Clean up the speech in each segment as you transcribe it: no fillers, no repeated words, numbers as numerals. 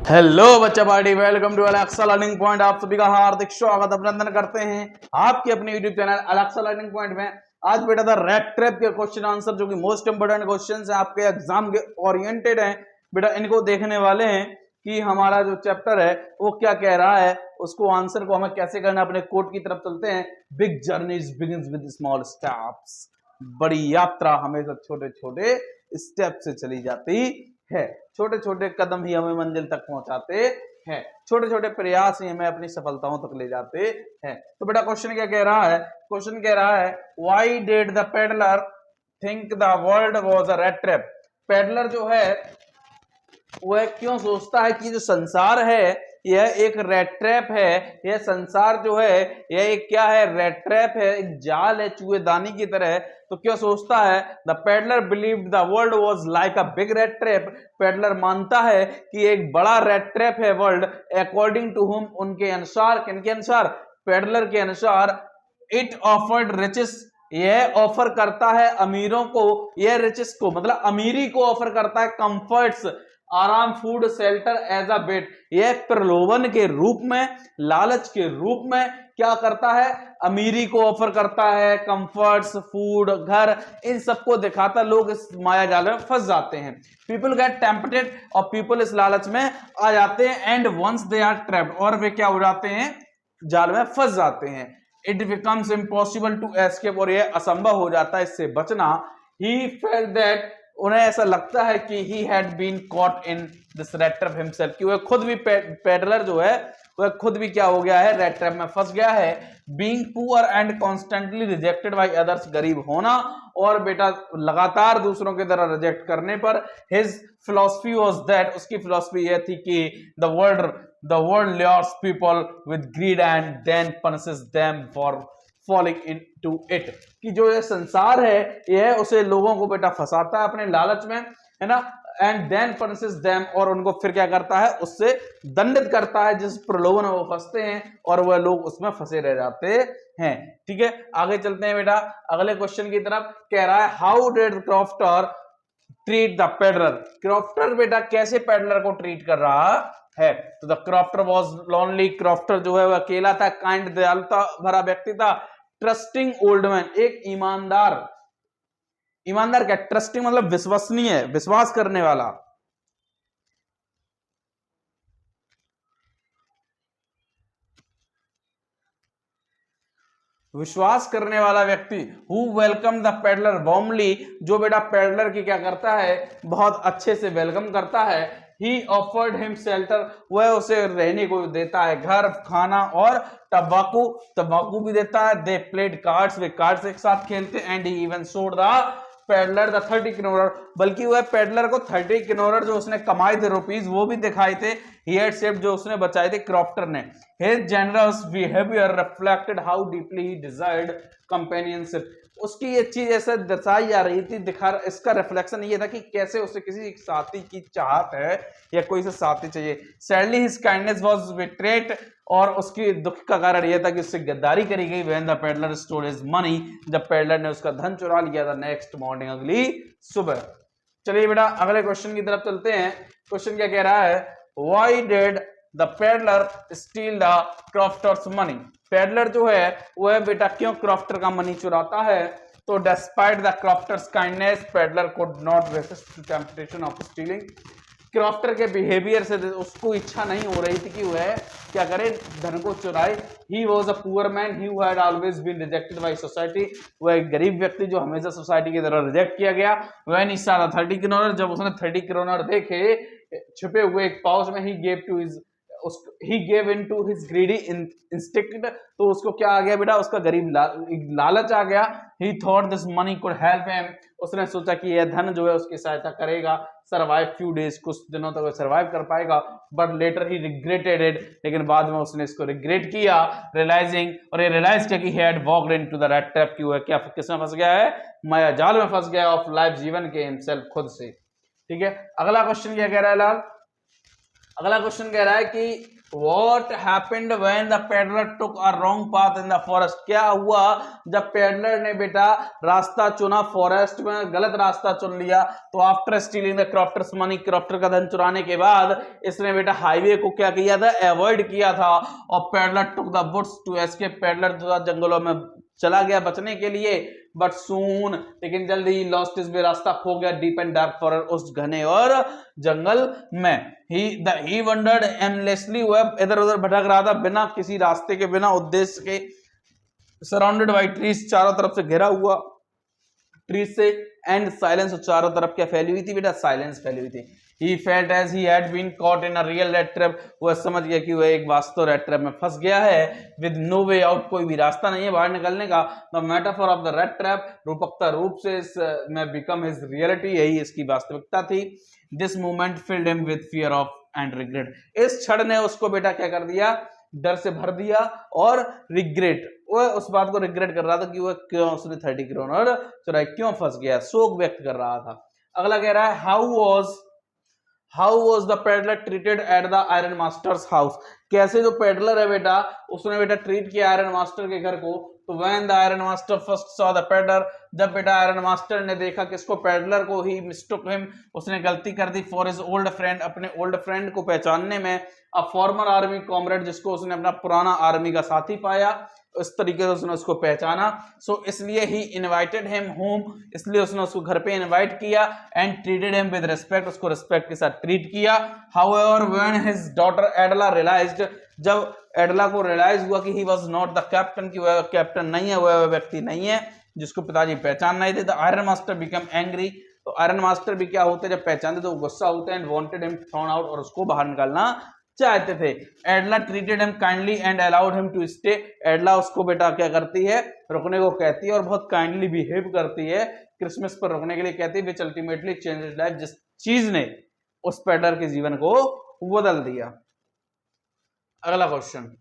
Hello बच्चा party, welcome to Alexa learning point. आप सभी का हार्दिक स्वागत अभिनंदन करते हैं आपके अपने YouTube channel Alexa learning point में। आज बेटा था रैट ट्रैप के क्वेश्चन आंसर, जो कि मोस्ट इंपोर्टेंट क्वेश्चंस हैं, आपके एग्जाम के ओरिएंटेड हैं। बेटा इनको देखने वाले हैं कि हमारा जो चैप्टर है वो क्या कह रहा है, उसको आंसर को हमें कैसे करना। अपने कोड की तरफ चलते हैं। Big journeys begins with small steps. बड़ी यात्रा हमेशा छोटे छोटे स्टेप से चली जाती है। छोटे छोटे कदम ही हमें मंजिल तक पहुंचाते हैं। छोटे छोटे प्रयास ही हमें अपनी सफलताओं तक ले जाते हैं। तो बेटा क्वेश्चन क्या कह रहा है? क्वेश्चन कह रहा है why did the peddler think the world was a rat trap. Peddler जो है वह क्यों सोचता है कि जो संसार है यह एक रेट ट्रैप है। यह संसार जो है यह एक क्या है? रेट ट्रैप है, एक जाल है चूहेदानी की तरह। तो क्या सोचता है? The peddler believed the world was like a big rate trap. Peddler मानता है कि एक बड़ा रेट ट्रैप है वर्ल्ड, अकॉर्डिंग टू हुम, उनके अनुसार। किनके अनुसार? पेडलर के अनुसार। इट ऑफर्ड रिचेस, यह ऑफर करता है अमीरों को, यह रिचेस को मतलब अमीरी को ऑफर करता है। कंफर्ट्स, आराम, फूड, शेल्टर एज अ बेट, यह प्रलोभन के रूप में, लालच के रूप में क्या करता है? अमीरी को ऑफर करता है। कंफर्ट्स, फूड, घर, इन सबको दिखाता। लोग इस माया जाल में फंस जाते हैं। पीपल गेट टेम्पटेड, और पीपल इस लालच में आ जाते हैं। And once they are trapped, और वे क्या हो जाते हैं? जाल में फंस जाते हैं। It becomes impossible to escape, और यह असंभव हो जाता है इससे बचना। ही फेल्ट दैट, उन्हें ऐसा लगता है कि he had been caught in this rat trap himself, कि वह खुद भी पेडलर जो है वह खुद भी क्या हो गया है? रेट ट्रैप में फंस गया है। Being poor and constantly rejected by others, गरीब होना और बेटा लगातार दूसरों के द्वारा रिजेक्ट करने पर। हिज फिलॉसफी वाज दैट, उसकी फिलॉसफी यह थी कि द वर्ल्ड लures people with greed and then punishes them for falling into it, कि जो ये संसार है यह उसे लोगों को बेटा फंसाता है अपने लालच में, है ना। एंड देन पनिशेस देम, और उनको फिर क्या करता है? उससे दंडित करता है। जिस प्रलोभन में वो फंसते हैं और वह लोग उसमें फंसे रह जाते हैं। ठीक है, आगे चलते हैं बेटा अगले क्वेश्चन की तरफ। कह रहा है how did crofter treat the peddler. Crofter बेटा कैसे पेडलर को ट्रीट कर रहा है? तो the crofter was lonely, crofter जो है वह अकेला था। काइंड, दयालुता भरा व्यक्ति था। ट्रस्टिंग ओल्ड मैन, एक ईमानदार, ईमानदार क्या? ट्रस्टिंग मतलब विश्वसनीय, विश्वास करने वाला। विश्वास करने वाला व्यक्ति। Who welcome the peddler warmly, जो बेटा पेडलर की क्या करता है? बहुत अच्छे से वेलकम करता है। ही ऑफर्ड हिम शेल्टर, वह उसे रहने को देता है, घर, खाना और तंबाकू, तंबाकू भी देता है। They played cards, way cards एक साथ खेलते। And he even showed the peddler the 30 किनोरर, बल्कि वह पेडलर को 30 किनोरर जो उसने कमाए थे रुपीज, वो भी दिखाए थे। ही हैड सेव्ड, जो उसने बचाए थे क्रॉफ्टर ने। His generous behavior reflected how deeply he desired companionship, उसकी ये चीज ऐसे दर्शाई जा रही थी, दिखा, इसका रिफ्लेक्शन ये था कि कैसे उसे किसी साथी की चाहत है या कोई से साथी चाहिए। Sadly his kindness was betrayed, और उसकी दुख का कारण यह था कि उससे गद्दारी करी गई। When the peddler stole his money, जब पेडलर ने उसका धन चुरा लिया था। नेक्स्ट मॉर्निंग, अगली सुबह। चलिए बेटा अगले क्वेश्चन की तरफ चलते हैं। क्वेश्चन क्या कह रहा है? Why did the peddler steal the crofter's money. Peddler जो है वह बेटा क्यों क्रॉफ्टर का मनी चुराता है? तो despite the crofter's kindness, peddler could not resist the temptation of stealing. Crofter के बिहेवियर से उसको इच्छा नहीं हो रही थी कि वह क्या करे? धन को चुराए। He was a poor man, he had always been rejected by society, वह एक गरीब व्यक्ति जो हमेशा सोसाइटी की तरह रिजेक्ट किया गया। व्हेन ही सॉ द 30 किनोरर, जब उसने 30 किनोरर देखे छुपे हुए एक पाउच में, he gave into his greedy instinct, तो उसको क्या आ गया बेटा? उसका गरीब लालच आ गया। he thought this money could help him, उसने सोचा कि यह धन जो है उसकी सहायता करेगा। survive few days, कुछ दिनों तक वो सर्वाइव कर पाएगा। but later he regretted it, लेकिन बाद में उसने इसको रिग्रेट किया। realizing, और ये रियलाइज किया कि he had walked into the rat trap, कि वह क्या किसमें फंस गया है? माया जाल में फंस गया ऑफ लाइफ, जीवन के, himself, खुद से। ठीक है, अगला क्वेश्चन क्या कह रहा है लाल? अगला क्वेश्चन कह रहा है कि What happened when the peddler took a wrong path in the forest? क्या हुआ जब पेडलर ने बेटा रास्ता चुना फॉरेस्ट में, गलत रास्ता चुन लिया। तो after stealing the crofter's money, crofter का धन चुराने के बाद इसने बेटा हाईवे को क्या किया था, अवॉइड किया था। और peddler took the woods to escape, peddler जो जंगलों में चला गया बचने के लिए। बट सून, लेकिन जल्दी ही लॉस्ट इज वे, रास्ता खो गया डीप एंड डार्क फॉरेस्ट, उस घने और जंगल में। ही वंडर्ड एमलेसली, वह इधर उधर भटक रहा था बिना किसी रास्ते के, बिना उद्देश्य के। सराउंडेड बाई ट्रीज, चारों तरफ से घिरा हुआ ट्रीज से। एंड साइलेंस, चारों तरफ क्या फैली हुई थी बेटा, साइलेंस फैली हुई थी। He felt as he had been caught in a real rat trap, वह समझ गया कि वह एक वास्तव रेट ट्रैप में फंस गया है। With no way out, कोई भी रास्ता नहीं है बाहर निकलने का। The metaphor of the rat trap, रूपकता रूप से इस में become his reality, यही इसकी वास्तविकता थी। This moment filled him with fear of and regret, इस क्षण ने उसको बेटा क्या कर दिया, डर से भर दिया और रिग्रेट, वह उस बात को रिग्रेट कर रहा था कि वह क्यों उसने 30 करोड़ चुराए, क्यों फंस गया, शोक व्यक्त कर रहा था। अगला कह रहा है How was the peddler treated at the iron master's house? कैसे जो पेडलर है बेटा उसने बेटा ट्रीट किया आयरन मास्टर के घर को। तो when the iron master first saw the peddler, जब बेटा आयरन मास्टर ने देखा किसको, पेडलर को, ही mistook him, उसने गलती कर दी for his old friend, अपने ओल्ड फ्रेंड को पहचानने में। a former army comrade, जिसको उसने अपना पुराना आर्मी का साथी पाया, इस तरीके से उसने उसको पहचाना। सो इसलिए ही इनवाइटेड हिम होम, इसलिए उसने उसको घर पे इनवाइट किया। And treated him with respect, उसको रिस्पेक्ट के साथ ट्रीट किया। However when his daughter Edla realised, जब एडला को रियलाइज हुआ कि he was not the captain, कि वह कैप्टन नहीं है, वह व्यक्ति नहीं है जिसको पिताजी पहचान नहीं थे। The iron master become angry, तो आयरन मास्टर भी क्या होते हैं, जब पहचानते तो गुस्सा होते हैं। And wanted him thrown out, और उसको बाहर निकालना चाहते थे। Edla treated him kindly and allowed him to stay, Edla उसको बेटा क्या करती है, रुकने को कहती है और बहुत काइंडली बिहेव करती है, क्रिसमस पर रुकने के लिए कहती है, विच अल्टीमेटली चेंजेस लाइफ, जिस चीज ने उस पेडलर के जीवन को बदल दिया। अगला क्वेश्चन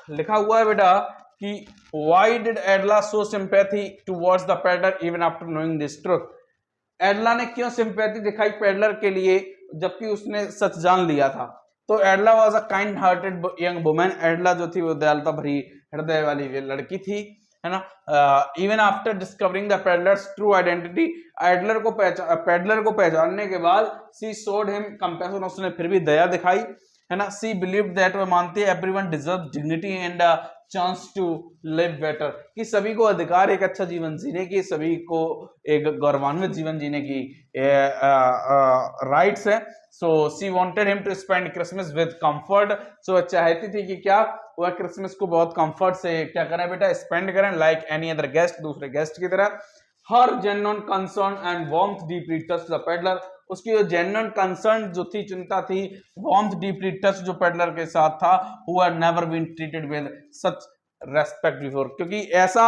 लिखा हुआ है बेटा कि why did Edla show sympathy towards the peddler even after knowing this truth, Edla ने क्यों सिंपैथी दिखाई पेडलर के लिए जबकि उसने सच जान लिया था। तो Edla was a kind hearted young woman, Edla जो थी वो दयालुता भरी हृदय वाली लड़की थी, है ना। Even after discovering the peddlers true identity, peddler को पहचानने के बाद सी शोड हिम कंपैशन, उसने फिर भी दया दिखाई, है ना। सी बिलीव्ड दैट, वह मानती है everyone deserve dignity and chance to live better, कि सभी को अधिकार एक अच्छा जीवन जीने की, सभी को एक गौरवान्वित जीवन जीने की राइट्स है। So she wanted him to spend Christmas with comfort, so वह चाहती थी कि क्या, वह क्रिसमस को बहुत कंफर्ट से क्या करें बेटा, स्पेंड करें, लाइक एनी अदर गेस्ट, दूसरे गेस्ट की तरह। Her genuine concern and warmth deeply touched the peddler, उसकी जो जेन्युइन कंसर्न जो थी, चिंता थी, वार्मथ डीपली टच जो पेडलर के साथ था, who had never been treated with such respect before, क्योंकि ऐसा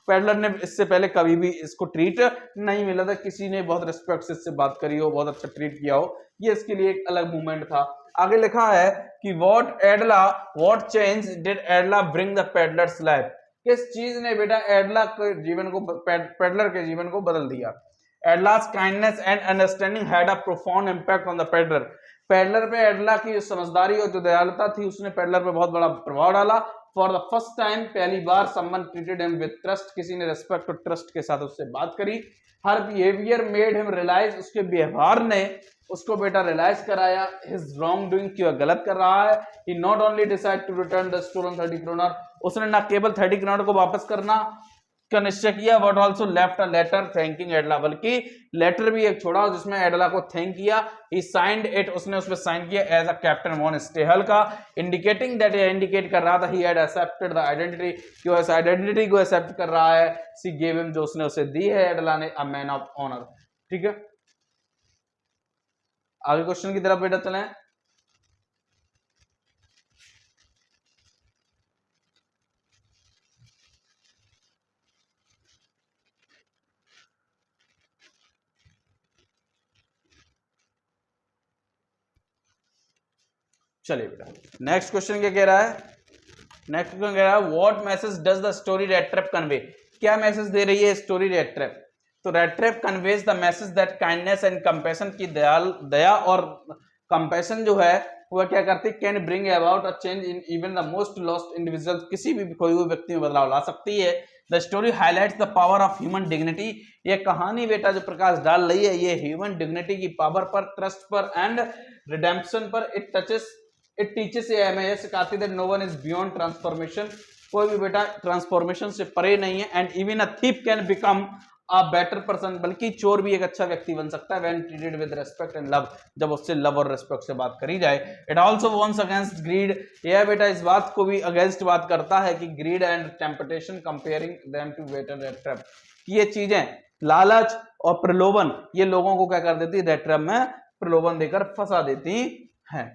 पेडलर ने इससे पहले कभी भी इसको ट्रीट नहीं मिला था, किसी ने बहुत रिस्पेक्ट से इससे बात करी हो, बहुत अच्छा ट्रीट किया हो, ये इसके लिए एक अलग मूवमेंट था। आगे लिखा है कि what change did एडला bring the peddlers life, किस चीज ने बेटा एडला के जीवन को, पेडलर के जीवन को बदल दिया। एडला's kindness and understanding had a profound impact on the peddler, peddler पे एडला की समझदारी और जो दयालुता थी उसने पेडलर पे बहुत बड़ा प्रभाव डाला। फॉर द फर्स्ट टाइम, पहली बार, someone treated him with trust, किसी ने रिस्पेक्ट और ट्रस्ट के साथ उससे बात करी। हर बिहेवियर मेड हिम रियलाइज, उसके व्यवहार ने उसको बेटा रियलाइज कराया हिज रॉन्ग डूइंग, कि वह गलत कर रहा है। He not only decide to return the stolen 30 crore, उसने ना केवल 30 करोड़ को वापस करना का निश्चय किया, but also left a letter thanking Adela, बल्कि लेटर भी एक छोड़ा जिसमें एडला को थैंक किया। ही साइंड इट, उसने उसमें साइन किया as a captain von Stahl का, इंडिकेटिंग दैट, ये इंडिकेट कर रहा था he had accepted the identity, कि वो इस आइडेंटिटी को एक्सेप्ट कर रहा है। सी गेव हिम, जो उसने उसे दी है एडला ने, अ मैन ऑफ ऑनर। ठीक है, आगे क्वेश्चन की तरफ बेटा चलें। चलिए बेटा नेक्स्ट क्वेश्चन क्या कह रहा है, नेक्स्ट क्वेश्चन कह रहा है what message does the story rate trap convey, क्या मैसेज दे रही है स्टोरी रेट ट्रैप। तो rate trap conveys the message that kindness and compassion, की दया और कंपैशन जो है वह क्या करती है, can bring about a change in even the most lost individual, किसी भी खोए हुए व्यक्ति में बदलाव ला सकती है। The story highlights the power of human dignity, ये कहानी बेटा जो प्रकाश डाल रही है ये ह्यूमन डिग्निटी की पावर पर, ट्रस्ट पर एंड रिडेम्पशन पर। इट टीचेस, ये सिखाती है no one is beyond transformation, कोई भी बेटा ट्रांसफॉर्मेशन से परे नहीं है। And even a thief can become a better person, बल्कि चोर भी एक अच्छा व्यक्ति बन सकता है when treated with respect and love, जब उससे लव और रिस्पेक्ट से बात करी जाए। It also warns against greed, यह बेटा इस बात को भी अगेंस्ट बात करता है कि greed and temptation, comparing them to bait and rat trap, ये चीजें लालच और प्रलोभन ये लोगों को क्या कर देती है, रेट ट्रैप में प्रलोभन देकर फंसा देती है।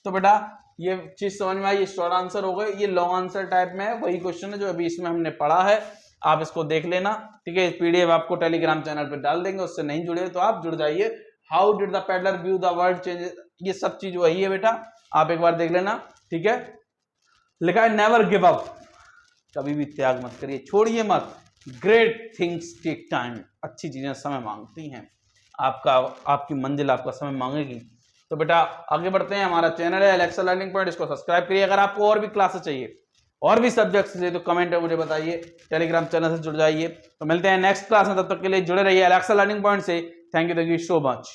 तो बेटा ये चीज समझ में आई, ये शॉर्ट आंसर हो गए, ये लॉन्ग आंसर टाइप में है, वही क्वेश्चन है जो अभी इसमें हमने पढ़ा है, आप इसको देख लेना, ठीक है। पीडीएफ आपको टेलीग्राम चैनल पे डाल देंगे, उससे नहीं जुड़े तो आप जुड़ जाइए। How did the peddler view the world change, ये सब चीज वही है बेटा, आप एक बार देख लेना, ठीक है। लिखा है नेवर गिव अप, कभी भी त्याग मत करिए, छोड़िए मत। ग्रेट थिंग्स टेक टाइम, अच्छी चीजें समय मांगती हैं, आपकी मंजिल आपका समय मांगेगी। तो बेटा आगे बढ़ते हैं, हमारा चैनल है एलेक्सा लर्निंग पॉइंट, इसको सब्सक्राइब करिए। अगर आपको और भी क्लासेस चाहिए और भी सब्जेक्ट्स चाहिए तो कमेंट में मुझे बताइए, टेलीग्राम चैनल से जुड़ जाइए। तो मिलते हैं नेक्स्ट क्लास में, तब तक के लिए जुड़े रहिए एलेक्सा लर्निंग पॉइंट से। Thank you so much.